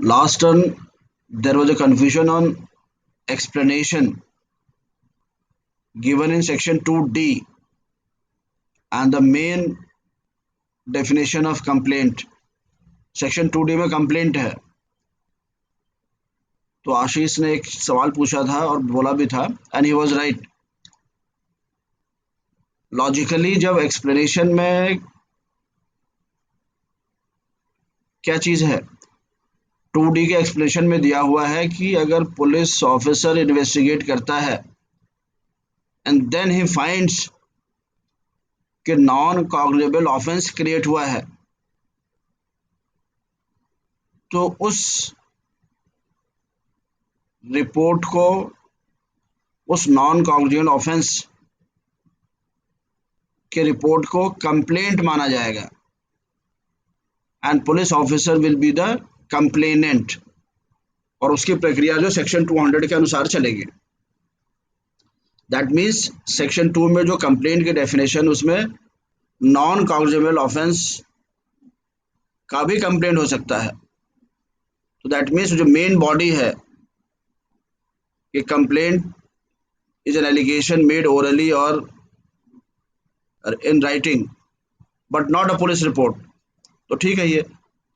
Last turn there was a confusion on explanation given in section 2D and the main definition of complaint. Section 2D में complaint है, तो आशीष ने एक सवाल पूछा था और बोला भी था and he was right. Logically जब एक्सप्लेनेशन में क्या चीज है, 2D के एक्सप्लेनेशन में दिया हुआ है कि अगर पुलिस ऑफिसर इन्वेस्टिगेट करता है एंड देन ही फाइंड्स कि नॉन कॉग्निजेबल ऑफेंस क्रिएट हुआ है, तो उस रिपोर्ट को, उस नॉन कॉग्निजेबल ऑफेंस के रिपोर्ट को कंप्लेंट माना जाएगा and police officer will be the complainant, और उसकी प्रक्रिया जो सेक्शन 200 के अनुसार चलेगी। दैट मीन्स सेक्शन 2 में जो कंप्लेंट की डेफिनेशन, उसमें नॉन कॉग्निजेबल ऑफेंस का भी कंप्लेंट हो सकता है। तो दैट मीन्स जो मेन बॉडी है कि complaint is an allegation made orally और in writing but not a police report, तो ठीक है ये,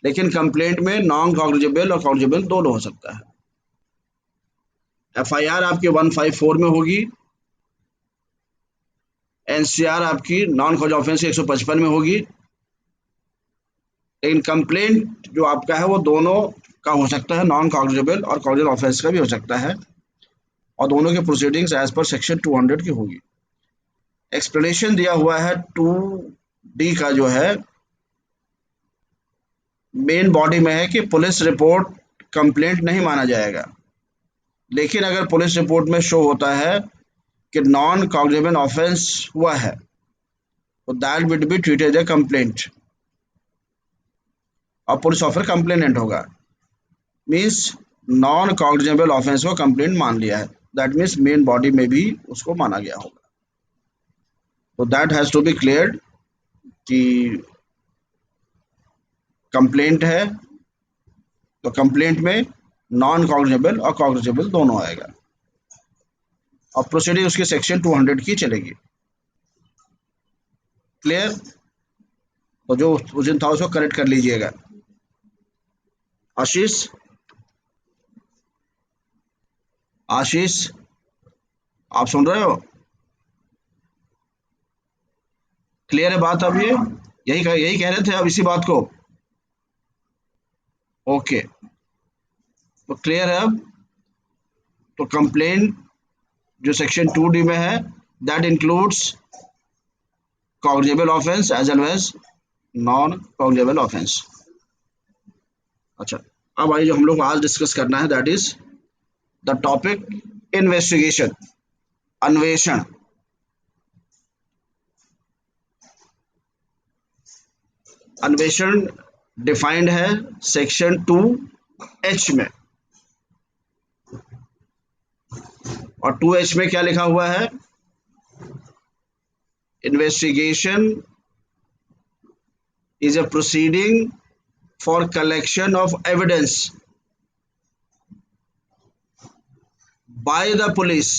लेकिन कंप्लेंट में नॉन कॉग्निजेबल और कॉग्निजेबल दोनों हो सकता है। एफआईआर आपकी 154 में होगी, एनसीआर आपकी नॉन कॉज ऑफेंस 155 में होगी, लेकिन कंप्लेंट जो आपका है वो दोनों का हो सकता है, नॉन कॉग्निजेबल और कॉग्निजेबल ऑफेंस का भी हो सकता है, और दोनों की प्रोसीडिंग्स एज पर सेक्शन 200 की होगी। एक्सप्लेनेशन दिया हुआ है 2D का, जो है मेन बॉडी में है कि पुलिस रिपोर्ट कंप्लेंट नहीं माना जाएगा, लेकिन अगर पुलिस रिपोर्ट में शो होता है कि नॉन कॉग्निजेबल ऑफेंस हुआ है तो that will be treated as a complaint और पुलिस ऑफिसर कंप्लेनेंट होगा। मीन्स नॉन कॉग्निजेबल ऑफेंस को कंप्लेंट मान लिया है, दैट मीन्स मेन बॉडी में भी उसको माना गया होगा। तो that has to be cleared कि कंप्लेंट है तो कंप्लेंट में नॉन कॉग्निजेबल और कॉग्निजेबल दोनों आएगा, और प्रोसीडिंग उसकी सेक्शन 200 की चलेगी। क्लियर? तो जो उस दिन था उसको करेक्ट कर लीजिएगा। आशीष, आशीष आप सुन रहे हो? क्लियर है बात? अब ये यही कह रहे थे अब इसी बात को। ओके, तो क्लियर है अब? तो कंप्लेंट जो सेक्शन 2D में है that includes cognizable offence as well as non cognizable offence. अच्छा, अब आइए जो हम लोग को आज डिस्कस करना है that is the topic investigation, अन्वेषण। अन्वेषण डिफाइंड है सेक्शन 2H में, और 2H में क्या लिखा हुआ है? Investigation is a proceeding for collection of evidence by the police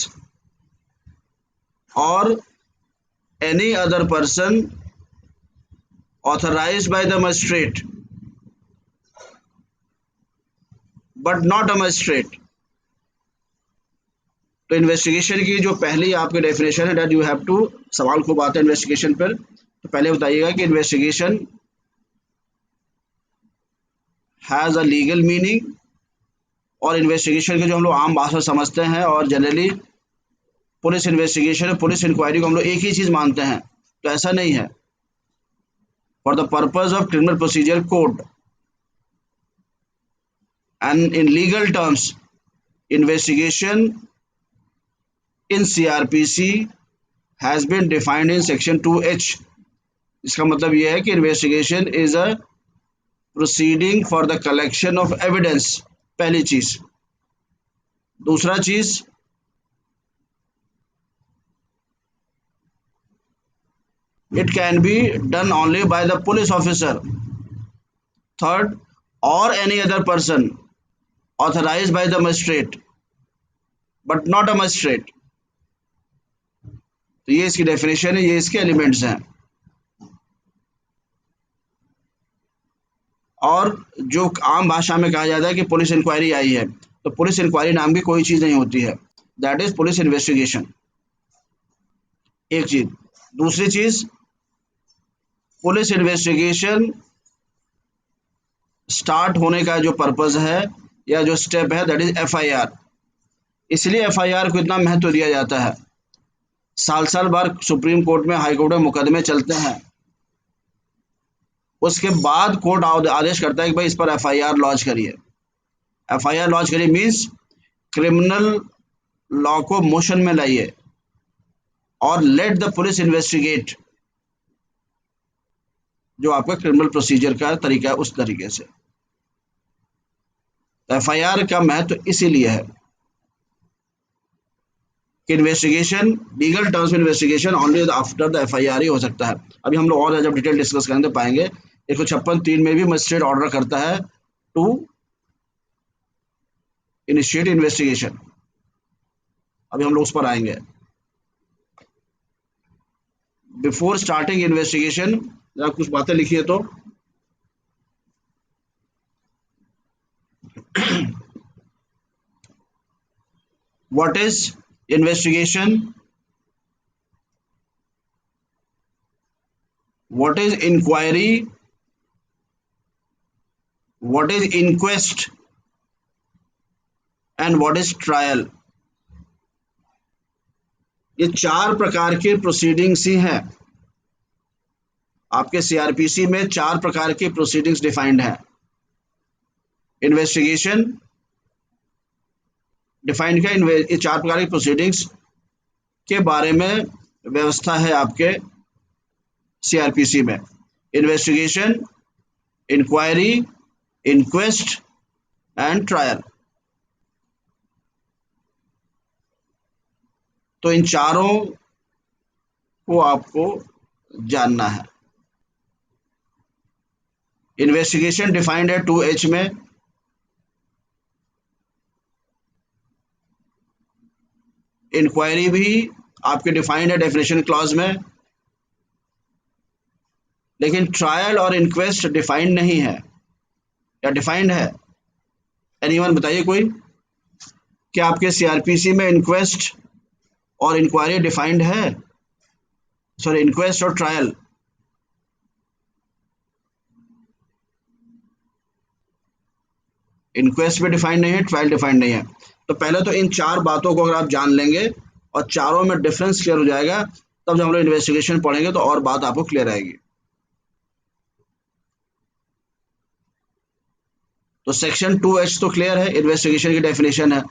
or any other person authorized by the magistrate but not a magistrate। तो इन्वेस्टिगेशन की जो पहली आपकी डेफिनेशन है दैट यू हैव टू, सवाल खूब आता है इन्वेस्टिगेशन पर, तो पहले बताइएगा कि investigation has a legal meaning, और इन्वेस्टिगेशन के जो हम लोग आम भाषा समझते हैं और जनरली पुलिस इन्वेस्टिगेशन और पुलिस इंक्वायरी को हम लोग एक ही चीज मानते हैं, तो ऐसा नहीं है। For the purpose of criminal procedure code and in legal terms investigation in CRPC has been defined in section 2H। इसका मतलब यह है कि investigation is a proceeding for the collection of evidence, पहली चीज। दूसरा चीज, it can be done only by the police officer. Third, or any other person authorised bye the magistrate but not a magistrate. तो ये इसकी definition है, ये इसके एलिमेंट्स हैं। और जो आम भाषा में कहा जाता है कि पुलिस इंक्वायरी आई है, तो पुलिस इंक्वायरी नाम की कोई चीज़ नहीं होती है, दैट इज पुलिस इन्वेस्टिगेशन। एक चीज़। दूसरी चीज़, पुलिस इन्वेस्टिगेशन स्टार्ट होने का जो पर्पज़ है या जो स्टेप है दैट इज एफआईआर। इसलिए एफआईआर को इतना महत्व दिया जाता है। साल साल बार सुप्रीम कोर्ट में, हाई कोर्ट में मुकदमे चलते हैं, उसके बाद कोर्ट आदेश करता है कि भाई इस पर एफआईआर लॉन्च करिए। एफआईआर लॉन्च करिए मीन्स क्रिमिनल लॉ को मोशन में लाइए और लेट द पुलिस इन्वेस्टिगेट, जो आपका क्रिमिनल प्रोसीजर का तरीका है उस तरीके से। एफआईआर का महत्व इसीलिए है कि इन्वेस्टिगेशन, लीगल टर्म्स में investigation only after the FIR ही हो सकता है। अभी हम लोग और जब डिटेल डिस्कस करेंगे तो पाएंगे 156(3) में भी मजिस्ट्रेट ऑर्डर करता है टू इनिशिएट इन्वेस्टिगेशन। अभी हम लोग उस पर आएंगे। बिफोर स्टार्टिंग इन्वेस्टिगेशन जरा कुछ बातें लिखिए तो। What is investigation, what is inquiry, what is inquest and what is trial. ये 4 प्रकार के प्रोसीडिंग्स ही हैं। आपके सीआरपीसी में 4 प्रकार की प्रोसीडिंग्स डिफाइंड हैं। इन्वेस्टिगेशन डिफाइंड क्या, ये 4 प्रकार की प्रोसीडिंग्स के बारे में व्यवस्था है आपके सीआरपीसी में। Investigation, inquiry, inquest and trial. तो इन चारों को आपको जानना है। इन्वेस्टिगेशन डिफाइंड है 2H में, इंक्वायरी भी आपके डिफाइंड है डेफिनेशन क्लॉज में, लेकिन ट्रायल और इंक्वेस्ट डिफाइंड नहीं है, या डिफाइंड है? एनीवन बताइए कोई, क्या आपके सीआरपीसी में इंक्वेस्ट और इंक्वायरी डिफाइंड है? सॉरी, इंक्वेस्ट और ट्रायल। इंक्वेस्ट भी डिफाइंड नहीं है, ट्रायल डिफाइंड नहीं है। तो पहले तो इन 4 बातों को अगर आप जान लेंगे और चारों में डिफरेंस क्लियर हो जाएगा, तब जब हम लोग इन्वेस्टिगेशन पढ़ेंगे तो और बात आपको क्लियर आएगी। तो सेक्शन 2H तो क्लियर है, इन्वेस्टिगेशन की डेफिनेशन है।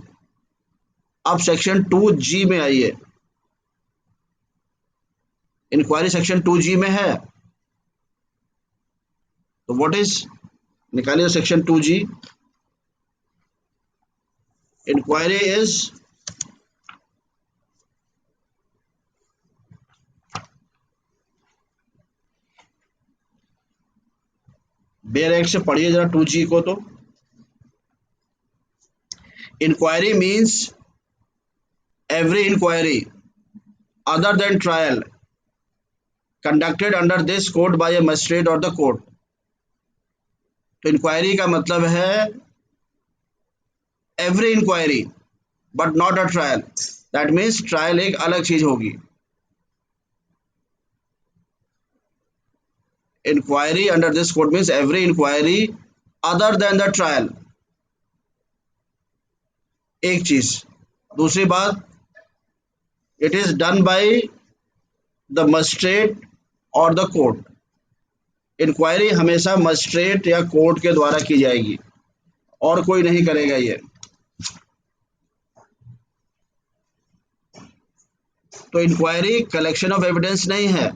अब सेक्शन 2G में आइए। इंक्वायरी सेक्शन 2G में है, तो व्हाट इज, निकालिए section 2G। Inquiry is bare act से पढ़िए जरा 2G को। तो inquiry means every inquiry other than trial conducted under this code by a magistrate or the court। तो इंक्वायरी का मतलब है every inquiry but not a trial. That means trial एक अलग चीज होगी। Inquiry under this code means every inquiry other than the trial, एक चीज। दूसरी बात, it is done by the magistrate और द कोर्ट। इंक्वायरी हमेशा मजिस्ट्रेट या कोर्ट के द्वारा की जाएगी और कोई नहीं करेगा ये। तो इंक्वायरी कलेक्शन ऑफ एविडेंस नहीं है,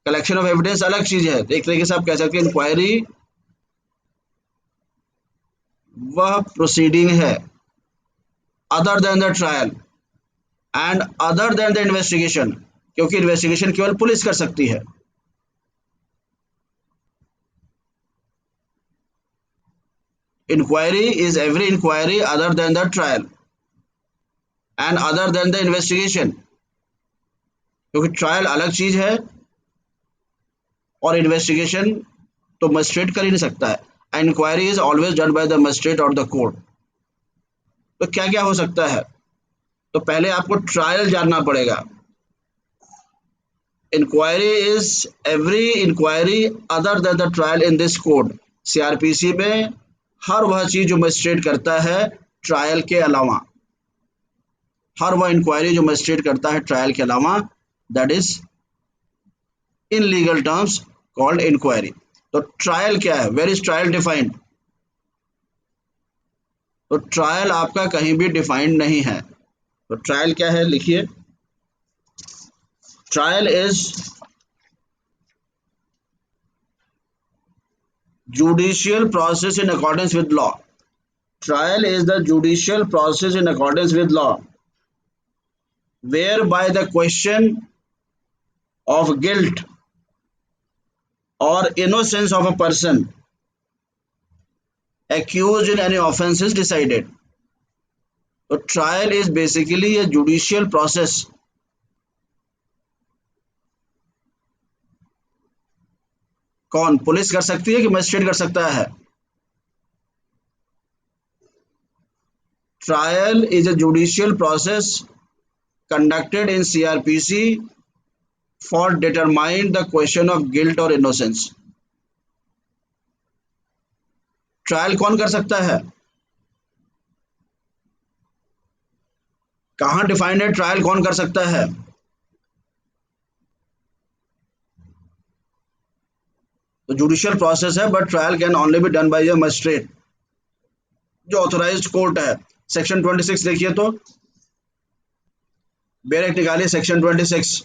कलेक्शन ऑफ एविडेंस अलग चीज है। एक तरीके से आप कह सकते हैं इंक्वायरी वह प्रोसीडिंग है other than the trial and other than the investigation, क्योंकि इन्वेस्टिगेशन केवल पुलिस कर सकती है। Inquiry is every inquiry other than the trial and other than the investigation, क्योंकि ट्रायल अलग चीज है और इन्वेस्टिगेशन तो मजिस्ट्रेट कर ही नहीं सकता है। Inquiry is always done by the magistrate और द कोर्ट। तो क्या क्या हो सकता है, तो पहले आपको ट्रायल जानना पड़ेगा। Inquiry is every inquiry other than the trial in this code. CRPC में हर वह चीज जो मजिस्ट्रेट करता है ट्रायल के अलावा, हर वह इंक्वायरी जो मजिस्ट्रेट करता है ट्रायल के अलावा, that is in legal terms called inquiry. तो ट्रायल क्या है, वेयर इज ट्रायल डिफाइंड? तो ट्रायल आपका कहीं भी डिफाइंड नहीं है। तो ट्रायल क्या है, लिखिए, trial is judicial process in accordance with law. Trial is the judicial process in accordance with law, whereby the question of guilt or innocence of a person accused in any offense is decided. तो trial is basically a judicial process। कौन, police कर सकती है कि magistrate कर सकता है? Trial is a judicial process conducted in CRPC for determine the question of guilt or innocence। Trial कौन कर सकता है, कहाँ डिफाइंड है ट्रायल कौन कर सकता है? तो जुडिशियल प्रोसेस है, but trial can only be done by a magistrate जो ऑथोराइज्ड कोर्ट है। सेक्शन 26 देखिए, तो बेर एक्ट निकालिए, सेक्शन 26।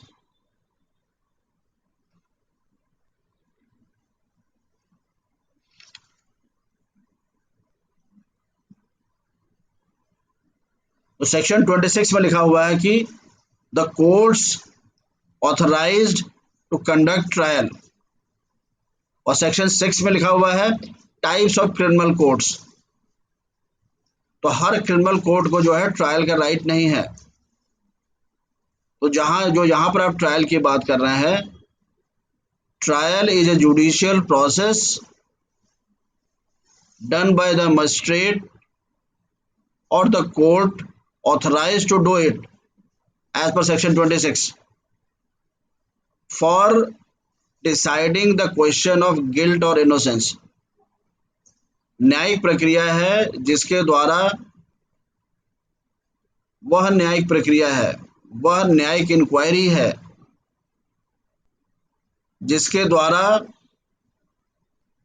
तो सेक्शन 26 में लिखा हुआ है कि the courts authorised to conduct trial, और सेक्शन 6 में लिखा हुआ है टाइप्स ऑफ क्रिमिनल कोर्ट्स। तो हर क्रिमिनल कोर्ट को जो है ट्रायल का राइट नहीं है। तो यहाँ पर आप ट्रायल की बात कर रहे हैं, trial is a judicial process done by the magistrate or the court authorized to do it as per section 26 for deciding the question of guilt or innocence। न्यायिक प्रक्रिया है जिसके द्वारा, वह न्यायिक प्रक्रिया है, वह न्यायिक इंक्वायरी है जिसके द्वारा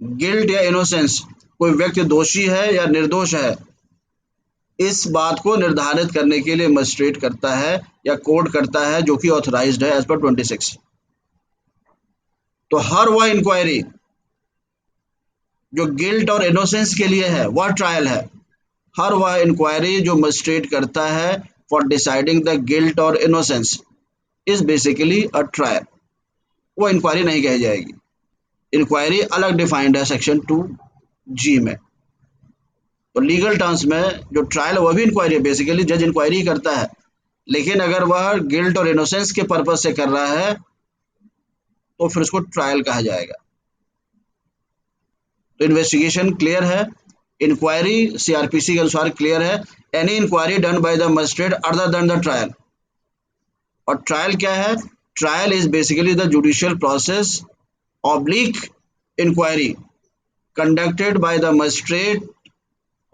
गिल्ट या इनोसेंस, कोई व्यक्ति दोषी है या निर्दोष है, इस बात को निर्धारित करने के लिए मजिस्ट्रेट करता है या कोर्ट करता है, जो कि ऑथराइज्ड है एज पर 26। तो हर वह इंक्वायरी जो गिल्ट और इनोसेंस के लिए है वह ट्रायल है। हर वह इंक्वायरी जो मजिस्ट्रेट करता है फॉर डिसाइडिंग द गिल्ट और innocence is basically a trial, वो इंक्वायरी नहीं कही जाएगी। इंक्वायरी अलग डिफाइंड है सेक्शन 2G में। तो लीगल टर्म्स में जो ट्रायल वह भी इंक्वायरी है, बेसिकली जज इंक्वायरी करता है, लेकिन अगर वह गिल्ट और इनोसेंस के पर्पज से कर रहा है तो फिर उसको ट्रायल कहा जाएगा। तो इन्वेस्टिगेशन क्लियर है, इंक्वायरी सीआरपीसी के अनुसार क्लियर है, any inquiry done by the magistrate other than the trial. और ट्रायल क्या है, trial is basically the judicial process oblique inquiry conducted by the magistrate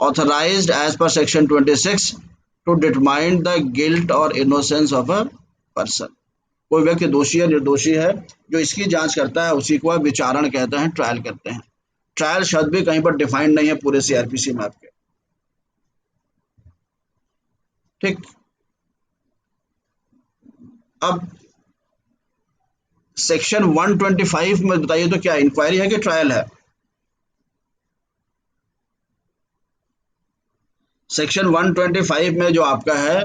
authorized as per section 26 to determine the guilt or innocence of a person। कोई व्यक्ति दोषी है निर्दोषी है, जो इसकी जांच करता है उसी को विचारण कहते हैं, ट्रायल करते हैं। ट्रायल शब्द भी कहीं पर डिफाइंड नहीं है पूरे सीआरपीसी में आपके, ठीक। अब सेक्शन 125 में बताइए तो क्या इंक्वायरी है कि ट्रायल है? सेक्शन 125 में जो आपका है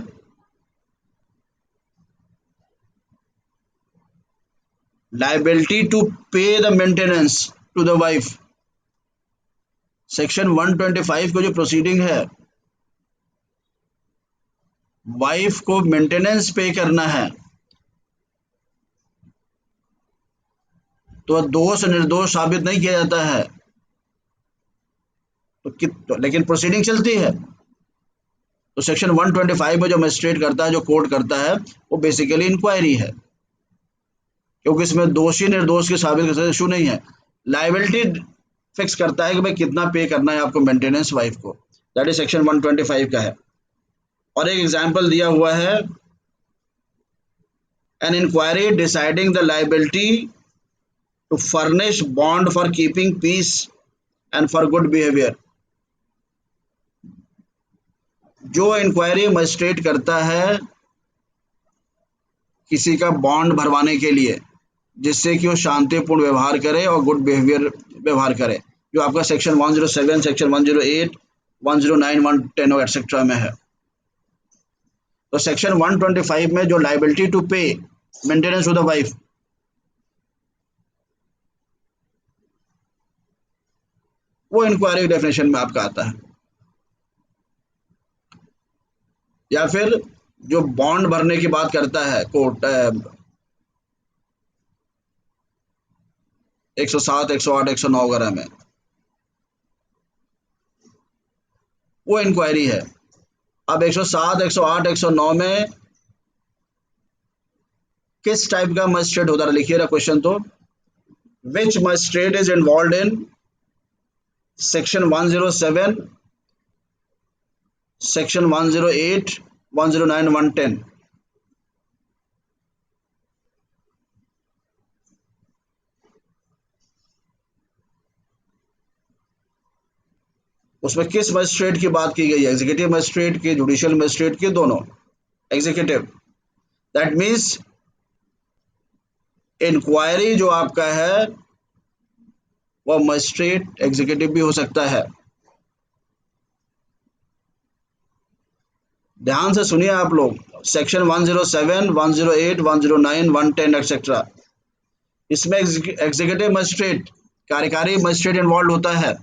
liability to pay the maintenance to the wife, section 125 को जो प्रोसीडिंग है, वाइफ को मेंटेनेंस पे करना है, तो दोष निर्दोष साबित नहीं किया जाता है, तो लेकिन प्रोसीडिंग चलती है। तो सेक्शन 125 में जो मजिस्ट्रेट करता है, जो कोर्ट करता है, वो बेसिकली इंक्वायरी है, क्योंकि इसमें दोषी निर्दोष की साबित करने इशू नहीं है। लाइबिलिटी फिक्स करता है कि भाई कितना पे करना है आपको मेंटेनेंस वाइफ को, दैट इज सेक्शन 125 का है। और एक एग्जांपल दिया हुआ है, an inquiry deciding the liability to furnish bond for keeping peace and for good behaviour. जो इंक्वायरी मजिस्ट्रेट करता है किसी का बॉन्ड भरवाने के लिए, जिससे कि वो शांतिपूर्ण व्यवहार करे और गुड बिहेवियर व्यवहार करे, जो आपका सेक्शन 107, सेक्शन 108, 109, 110 एक्सेट्रा में है। तो सेक्शन 125 में जो लाइबिलिटी टू पे मेंटेनेंस टू द वाइफ, वो इंक्वायरी डेफिनेशन में आपका आता है। या फिर जो बॉन्ड भरने की बात करता है कोर्ट, 107, 108, 109 वगैरह में, वो इंक्वायरी है। अब 107, 108, 109 में किस टाइप का मजिस्ट्रेट होता है, लिखिएगा क्वेश्चन तो, which magistrate is involve in section 107, section 108, 109, 110। उसमें किस मजिस्ट्रेट की बात की गई है, एग्जीक्यूटिव मजिस्ट्रेट की, जुडिशियल मजिस्ट्रेट की, दोनों, एग्जीक्यूटिव। दैट मीन्स इंक्वायरी जो आपका है वह मजिस्ट्रेट एग्जीक्यूटिव भी हो सकता है। ध्यान से सुनिए आप लोग, सेक्शन 107, 108, 109, 110 एक्सेट्रा, इसमें एग्जीक्यूटिव मजिस्ट्रेट, कार्यकारी मजिस्ट्रेट इन्वॉल्व होता है।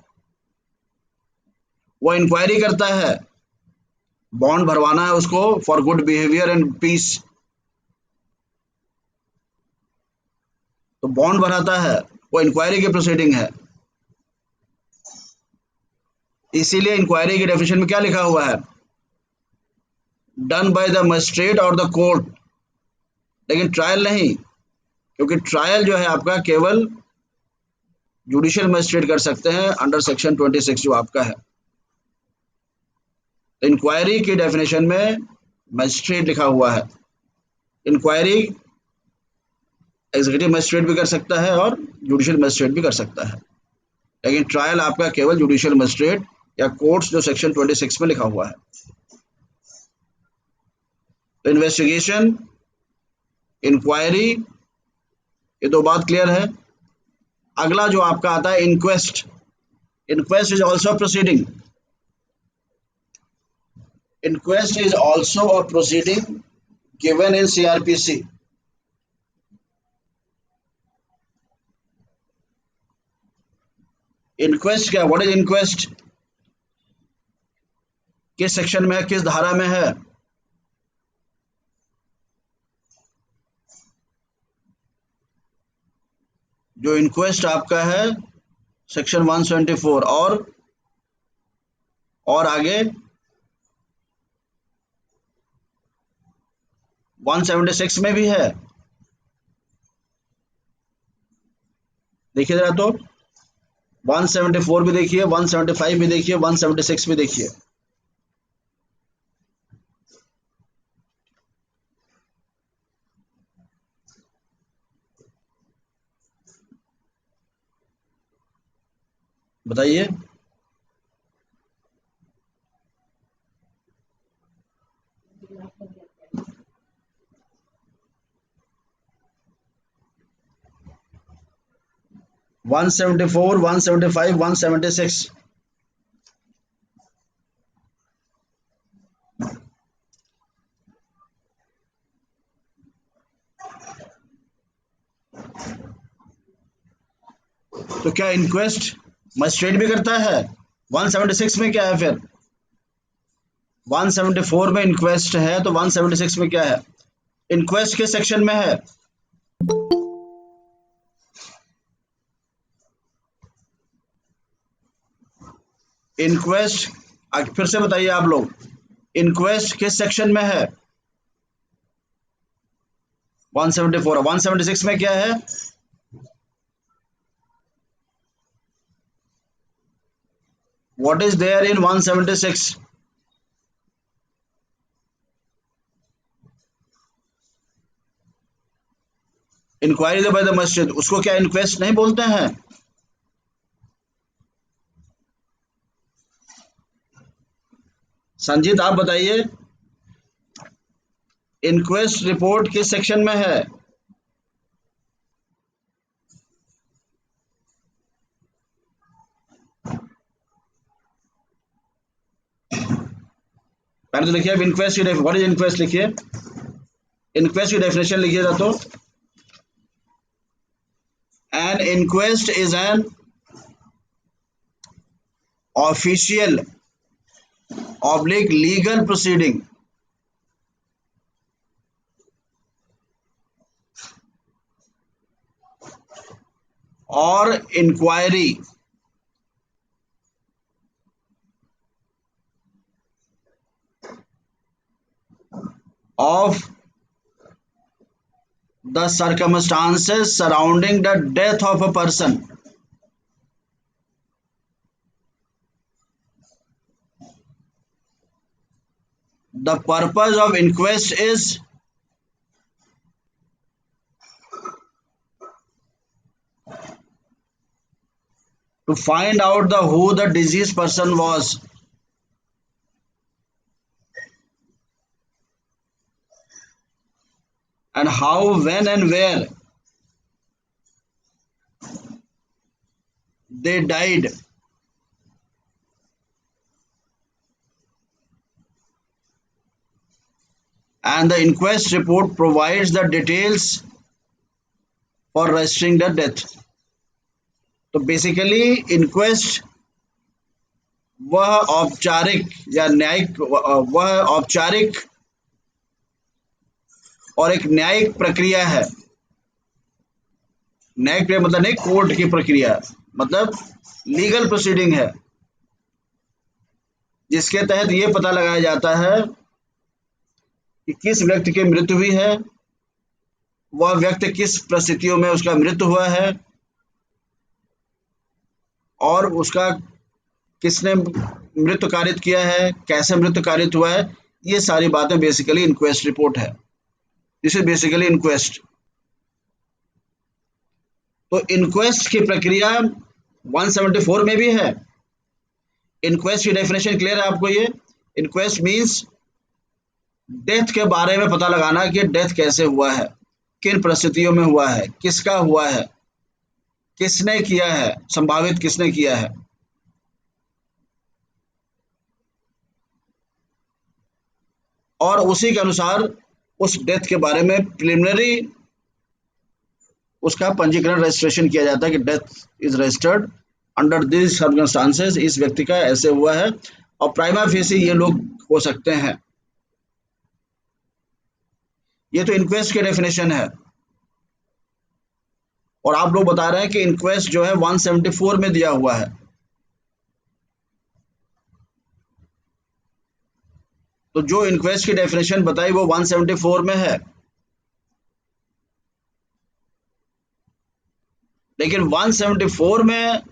वो इंक्वायरी करता है, बॉन्ड भरवाना है उसको for good behaviour and peace, तो बॉन्ड भराता है, वो इंक्वायरी की प्रोसीडिंग है। इसीलिए इंक्वायरी की डेफिनेशन में क्या लिखा हुआ है, डन बाय द मजिस्ट्रेट और द कोर्ट, लेकिन ट्रायल नहीं, क्योंकि ट्रायल जो है आपका केवल जुडिशियल मजिस्ट्रेट कर सकते हैं अंडर सेक्शन 26 जो आपका है। तो इंक्वायरी की डेफिनेशन में मजिस्ट्रेट लिखा हुआ है। इंक्वायरी एग्जीक्यूटिव मजिस्ट्रेट भी कर सकता है और जुडिशियल मजिस्ट्रेट भी कर सकता है, लेकिन ट्रायल आपका केवल जुडिशियल मजिस्ट्रेट या कोर्ट्स जो सेक्शन 26 में लिखा हुआ है। तो इन्वेस्टिगेशन, इंक्वायरी, ये दो बात क्लियर है। अगला जो आपका आता है inquest. Inquest is also proceeding, inquest is also a proceeding given in CRPC. Inquest क्या, व्हाट इज इंक्वेस्ट, किस सेक्शन में है, किस धारा में है? जो इंक्वेस्ट आपका है सेक्शन 174 और आगे 176 में भी है। देखिए जरा तो, 174 भी देखिए, 175 भी देखिए, 176 भी देखिए। बताइए। वन 174, 175, 176। तो क्या इंक्वेस्ट मजिस्ट्रेट भी करता है? 176 में क्या है फिर? 174 में इंक्वेस्ट है तो 176 में क्या है? इंक्वेस्ट किस सेक्शन में है? इंक्वेस्ट, फिर से बताइए आप लोग, इंक्वेस्ट किस सेक्शन में है? 174। 176 में क्या है? What is there in 176? Inquiry by the magistrate, उसको क्या इंक्वेस्ट नहीं बोलते हैं? संजीत आप बताइए, इंक्वेस्ट रिपोर्ट किस सेक्शन में है? पहले तो लिखिए अब इंक्वेस्ट की, व्हाट इज इंक्वेस्ट लिखिए, इंक्वेस्ट की डेफिनेशन लिखिएगा तो, an inquest is an official oblique legal proceeding और inquiry of the circumstances surrounding the death of a person. The purpose of inquest is to find out the who the deceased person was and how, when, and where they died, and the inquest report provides the details for registering the death. तो basically inquest वह औपचारिक या न्यायिक, वह औपचारिक और एक न्यायिक प्रक्रिया है। न्यायिक प्रक्रिया मतलब नहीं कोर्ट की प्रक्रिया, मतलब लीगल प्रोसीडिंग है, जिसके तहत ये पता लगाया जाता है कि किस व्यक्ति की मृत्यु हुई है, वह व्यक्ति किस परिस्थितियों में उसका मृत्यु हुआ है, और उसका किसने मृत्यु कारित किया है, कैसे मृत्यु कारित हुआ है। ये सारी बातें बेसिकली इंक्वेस्ट रिपोर्ट है। This is basically inquest. तो इंक्वेस्ट की प्रक्रिया 174 में भी है। इंक्वेस्ट की डेफिनेशन क्लियर है आपको? ये इंक्वेस्ट मींस डेथ के बारे में पता लगाना कि डेथ कैसे हुआ है, किन परिस्थितियों में हुआ है, किसका हुआ है, किसने किया है, संभावित किसने किया है। और उसी के अनुसार उस डेथ के बारे में प्रिलिमिनरी उसका पंजीकरण रजिस्ट्रेशन किया जाता है कि death is registered under this circumstances, इस व्यक्ति का ऐसे हुआ है, और प्राइमा फेसी ये लोग हो सकते हैं। ये तो इंक्वेस्ट की डेफिनेशन है। और आप लोग बता रहे हैं कि इंक्वेस्ट जो है 174 में दिया हुआ है। तो जो इंक्वेस्ट की डेफिनेशन बताई वो 174 में है, लेकिन 174 में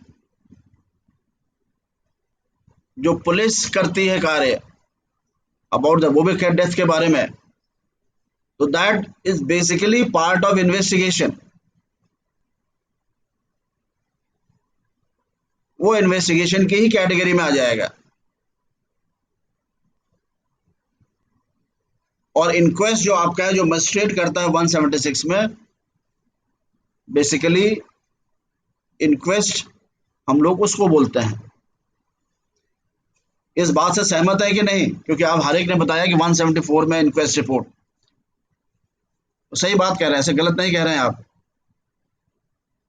जो पुलिस करती है कार्य अबाउट द, वो भी डेथ के बारे में, तो that is basically part of investigation. वो इन्वेस्टिगेशन की ही कैटेगरी में आ जाएगा। और इंक्वेस्ट जो आपका है, जो मजिस्ट्रेट करता है 176 में, बेसिकली इंक्वेस्ट हम लोग उसको बोलते हैं। इस बात से सहमत है कि नहीं? क्योंकि आप हर एक ने बताया कि 174 में इंक्वेस्ट रिपोर्ट, तो सही बात कह रहे हैं, ऐसे गलत नहीं कह रहे हैं आप।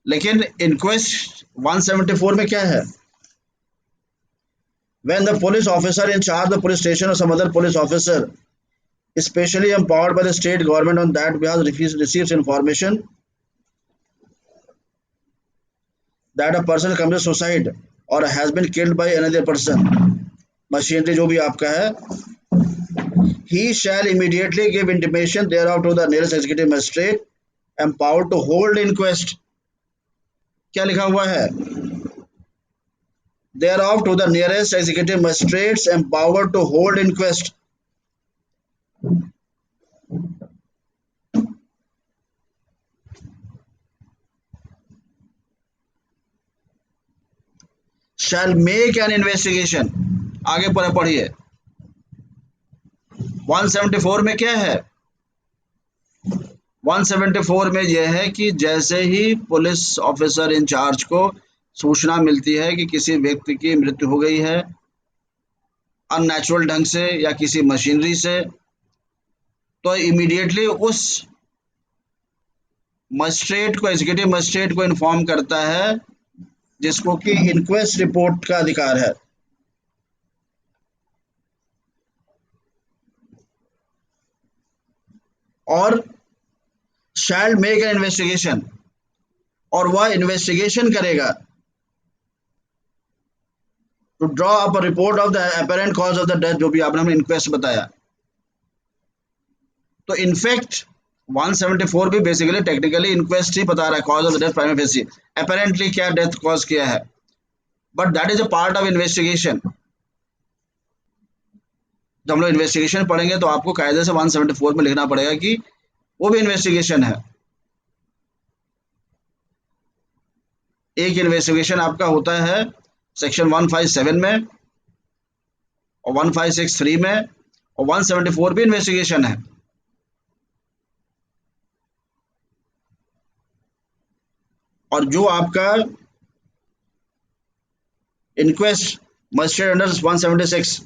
लेकिन इंक्वेस्ट 174 में क्या है? when the police officer in charge of the police station or some other police officer especially empowered by the state government on that behalf receives information that a person commits suicide or has been killed by another person, machinery जो भी आपका है, he shall immediately give intimation thereof to the nearest executive magistrate empowered to hold inquest. क्या लिखा हुआ है? Thereof to the nearest executive magistrates empowered to hold inquest. Shall make an investigation. आगे पर पढ़िए 174 में क्या है? 174 में यह है कि जैसे ही पुलिस ऑफिसर इंचार्ज को सूचना मिलती है कि किसी व्यक्ति की मृत्यु हो गई है अननेचुरल ढंग से या किसी मशीनरी से, तो इमीडिएटली उस मजिस्ट्रेट को, एग्जीक्यूटिव मजिस्ट्रेट को इन्फॉर्म करता है जिसको कि इंक्वेस्ट रिपोर्ट का अधिकार है। और शैल मेक एन इन्वेस्टिगेशन, और वह इन्वेस्टिगेशन करेगा to draw up a report of the apparent cause of the death, जो भी आपने हमें इंक्वेस्ट बताया। तो इनफैक्ट 174 भी बेसिकली टेक्निकली इंक्वेस्ट ही बता रहा है, cause of the death prima facie, apparently क्या डेथ कॉज किया है, but that is a part of investigation. जब हम लोग इन्वेस्टिगेशन पढ़ेंगे तो आपको कायदे से 174 में लिखना पड़ेगा कि वो भी इन्वेस्टिगेशन है। एक इन्वेस्टिगेशन आपका होता है सेक्शन 157 में और 1563 में, और 174 भी इन्वेस्टिगेशन है। और जो आपका इंक्वेस्ट मजिस्ट्रेट अंडर 176,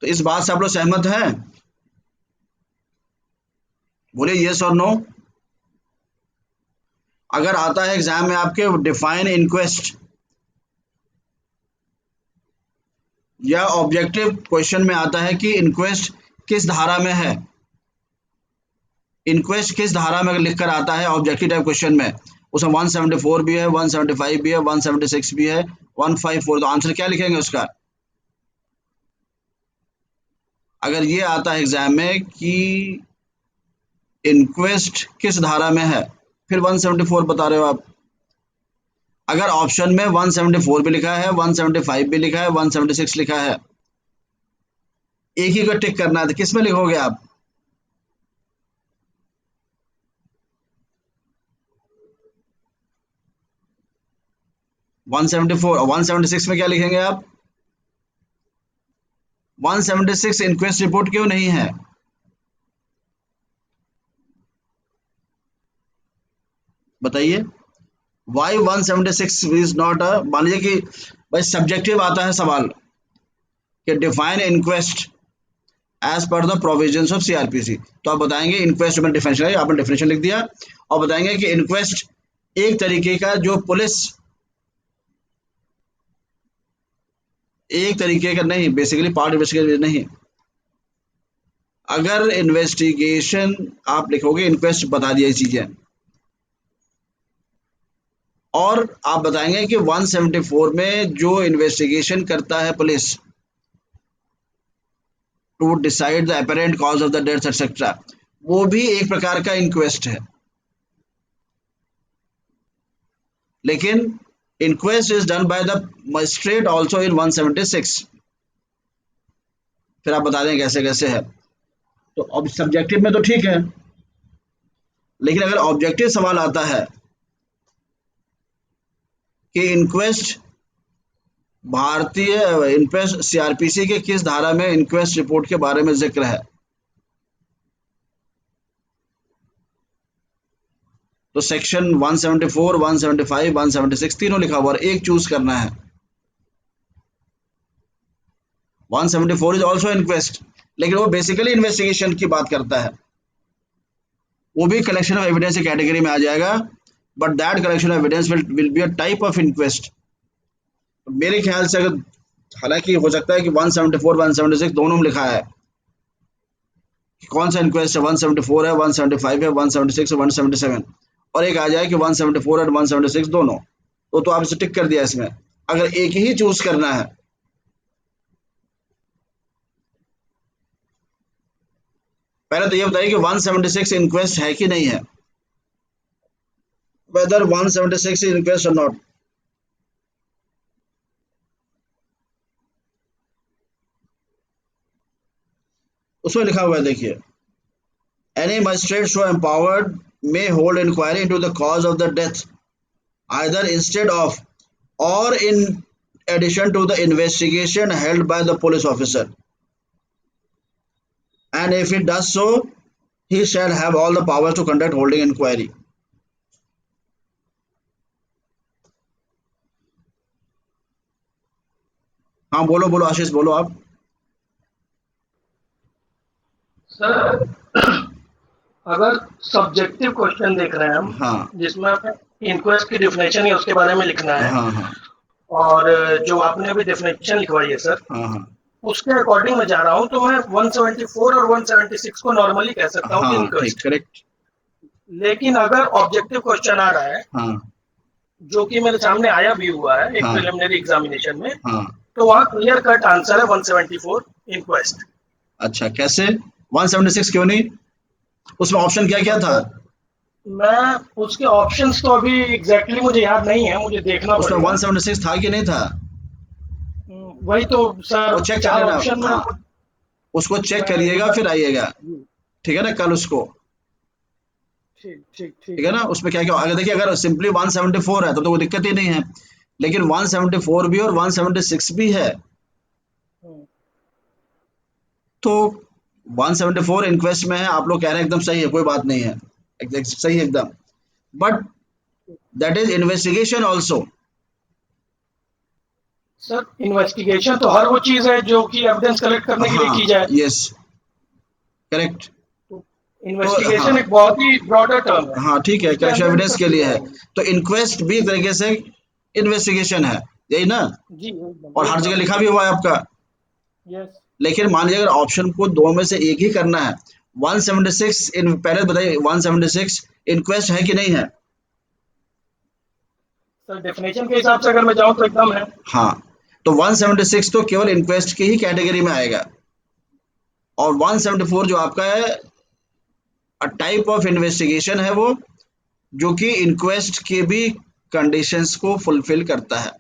तो इस बात से आप लोग सहमत हैं? बोलिए यस और नो। अगर आता है एग्जाम में आपके डिफाइन इंक्वेस्ट, या ऑब्जेक्टिव क्वेश्चन में आता है कि इंक्वेस्ट किस धारा में है, इंक्वेस्ट किस धारा में लिखकर आता है ऑब्जेक्टिव टाइप क्वेश्चन में, उसमें 174 भी है, 175 भी है, 176 भी है, 154, तो आंसर क्या लिखेंगे उसका? अगर ये आता है एग्जाम में कि इंक्वेस्ट किस धारा में है, फिर 174 बता रहे हो आप। अगर ऑप्शन में 174 भी लिखा है, 175 भी लिखा है, 176 लिखा है, एक ही को टिक करना है, तो किस में लिखोगे आप? वन 176 में क्या लिखेंगे आप? 176 इंक्वेस्ट रिपोर्ट क्यों नहीं है? बताइए वाई 176 इज नॉट अ, मान लीजिए कि भाई सब्जेक्टिव आता है सवाल कि define inquest as per the provisions of CRPC, तो आप बताएंगे इंक्वेस्ट में डिफिनेशन है, आपने डिफिनेशन लिख दिया, और बताएंगे कि इंक्वेस्ट एक तरीके का जो पुलिस, एक तरीके का नहीं, बेसिकली पार्ट इन्वेस्टिगेशन नहीं। अगर इन्वेस्टिगेशन आप लिखोगे, इंक्वेस्ट बता दिया ये चीजें, और आप बताएंगे कि 174 में जो इन्वेस्टिगेशन करता है police to decide the apparent cause of the death etcetera, वो भी एक प्रकार का इंक्वेस्ट है। लेकिन inquest is done by the magistrate also in 176। फिर आप बता दें कैसे कैसे है। तो अब सब्जेक्टिव में तो ठीक है, लेकिन अगर ऑब्जेक्टिव सवाल आता है कि इंक्वेस्ट भारतीय इंक्वेस्ट सीआरपीसी के किस धारा में इंक्वेस्ट रिपोर्ट के बारे में जिक्र है, तो सेक्शन 174, 175, 176 तीनों लिखा हुआ है, एक चूज करना है। 174 इज ऑल्सो इंक्वेस्ट, लेकिन वो बेसिकली इन्वेस्टिगेशन की बात करता है, वो भी कलेक्शन ऑफ एविडेंस की कैटेगरी में आ जाएगा, but that collection of evidence will be a type of inquest. मेरे ख्याल से अगर, हालांकि हो सकता है कि 174 176 दोनों में लिखा है कि कौन सा इंक्वेस्ट है, 174 है, 175 है, 176 है, 177, और एक आ जाए कि 174 और 176 दोनों, तो आप इसे टिक कर दिया इसमें। अगर एक ही चूज करना है, पहले तो ये बताइए कि 176 इंक्वेस्ट है कि नहीं है, वेदर 176 इंक्वेस्ट और नॉट। उसमें लिखा हुआ है, देखिए, any magistrate so empowered may hold inquiry into the cause of the death either instead of or in addition to the investigation held by the police officer, and if it does so he shall have all the powers to conduct holding inquiry। हाँ बोलो बोलो आशीष, बोलो आप। Sir, अगर subjective question देख रहे हैं हम, हाँ जिसमें हमें इंक्वेस्ट की डेफिनेशन है उसके बारे में लिखना है, हाँ हाँ और जो आपने अभी डेफिनेशन लिखवाई है सर, हाँ हाँ उसके अकॉर्डिंग मैं जा रहा हूँ, तो मैं 174 और 176 को नॉर्मली कह सकता हूँ कि हाँ ठीक, इंक्वेस्ट। करेक्ट। लेकिन अगर ऑब्जेक्टिव क्वेश्चन आ रहा है, हाँ जो कि मेरे सामने आया भी हुआ है एक हाँ प्रिलिमिनरी एग्जामिनेशन में, हाँ। तो वहाँ क्लियर कट आंसर है 174 इंक्वेस्ट। अच्छा, कैसे 176 क्यों नहीं? उसमें ऑप्शन क्या क्या था? मैं उसके ऑप्शंस तो अभी एग्जैक्टली मुझे याद नहीं है, मुझे देखना उसमें पड़ेगा। 176 था कि नहीं था? वही तो वो सर, चेक कर चार लेना। ऑप्शन में हाँ, उसको चेक मैं एक करिएगा बार। फिर आइएगा, जी, ठीक है ना, कल उसको। ठीक ठीक ठीक ठीक है है ना, सर। उसमें क्या क्या, अगर देखिए अगर सिंपली 174 है तो कोई दिक्कत ही नहीं है, लेकिन 174 भी और 176 भी है, हम्म, तो 174 इंक्वेस्ट में है, आप लोग कह रहे हैं एकदम सही है, कोई बात नहीं है, सही है एकदम, but that is investigation also. Sir, investigation तो हर वो चीज है जो कि एविडेंस कलेक्ट करने के लिए हाँ, की जाए। Yes, correct. तो तो इन्वेस्टिगेशन हाँ, एक बहुत ही ब्रॉडर टर्म है, हाँ ठीक है, उसके करेक्शन अंदर ये एविडेंस सब के लिए चीजें है, आएंगी। तो इंक्वेस्ट भी एक तरीके से इन्वेस्टिगेशन है, यही ना, जी, एकदम और हर जगह एकदम लिखा एकदम। भी हुआ है आपका। यस। लेकिन मान लीजिए अगर ऑप्शन को दो में से एक ही करना है, 176 इन, पहले बताइए 176 इंक्वेस्ट है कि नहीं है? सर, डेफिनेशन के हिसाब से अगर मैं जाऊँ तो एकदम है। हाँ, तो 176 तो केवल इंक्वेस्ट की ही कैटेगरी में आएगा, और 174 जो आपका है अ टाइप ऑफ इन्वेस्टिगेशन है वो, जो कि इंक्वेस्ट के भी कंडीशंस को फुलफिल करता है।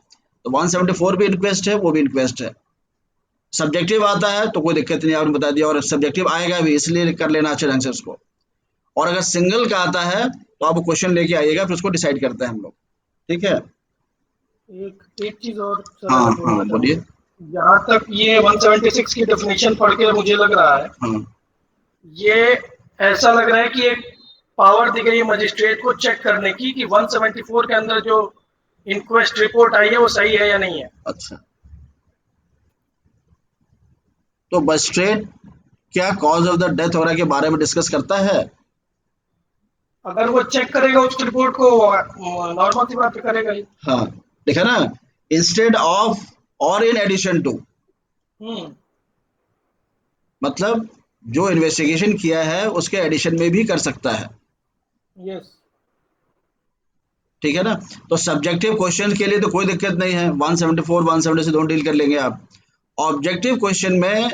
तो 174 भी इंक्वेस्ट है, वो भी इंक्वेस्ट है। सब्जेक्टिव आता है तो कोई दिक्कत नहीं, आपने बता दिया, और सब्जेक्टिव आएगा भी, इसलिए कर लेना अच्छे ढंग से उसको। और अगर सिंगल का आता है तो आप क्वेश्चन लेके आइएगा, फिर उसको डिसाइड करते हैं हम लोग, ठीक है। एक एक चीज और सर हाँ अगर हाँ बोलना चाहूँ, बोलिए। जहाँ तक ये 176 की डेफिनेशन पढ़ के मुझे लग रहा है, हाँ ये ऐसा लग रहा है कि एक पावर दी गई है मजिस्ट्रेट को चेक करने की कि 174 के अंदर जो इंक्वेस्ट रिपोर्ट आई है वो सही है या नहीं है। अच्छा, तो मजिस्ट्रेट क्या कॉज ऑफ द डेथ वगैरह के बारे में डिस्कस करता है? अगर वो चेक करेगा उस रिपोर्ट को, नॉर्मल सी बात करेगा ही। हाँ, देखा ना, इंस्टेड ऑफ और इन एडिशन टू, हम्म। मतलब जो इन्वेस्टिगेशन किया है उसके एडिशन में भी कर सकता है, यस। ठीक है ना। तो सब्जेक्टिव क्वेश्चन के लिए तो कोई दिक्कत नहीं है, 174 176 दोनों डील कर लेंगे आप। ऑब्जेक्टिव क्वेश्चन में